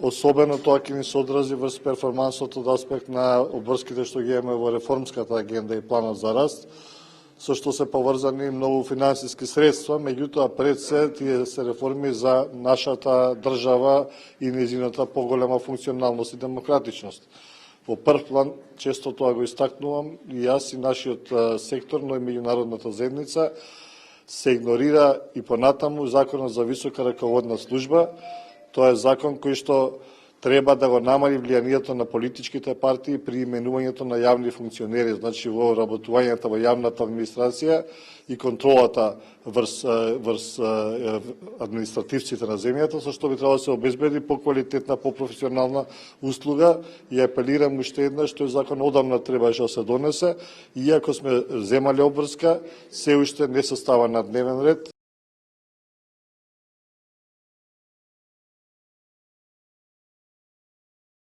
Особено тоа ќе ни се одрази врз перформансот од аспект на обврските што ги имаме во реформската агенда и планот за раст, со што се поврзани многу финансиски средства, меѓутоа пред се тие се реформи за нашата држава и нејзината поголема функционалност и демократичност. Во прв план, често тоа го истакнувам, и јас и нашиот сектор, но и меѓународната заедница, се игнорира и понатаму Законот за висока раководна служба. Тоа е закон кој што треба да го намали влијанието на политичките партии при именувањето на јавни функционери, значи во работувањето во јавната администрација и контролата врз административците на земјата, со што би требало да се обезбеди поквалитетна, попрофесионална услуга, и апелирам уште еднаш, тој закон одамна требаше да се донесе, иако сме земале обврска, се уште не се става на дневен ред.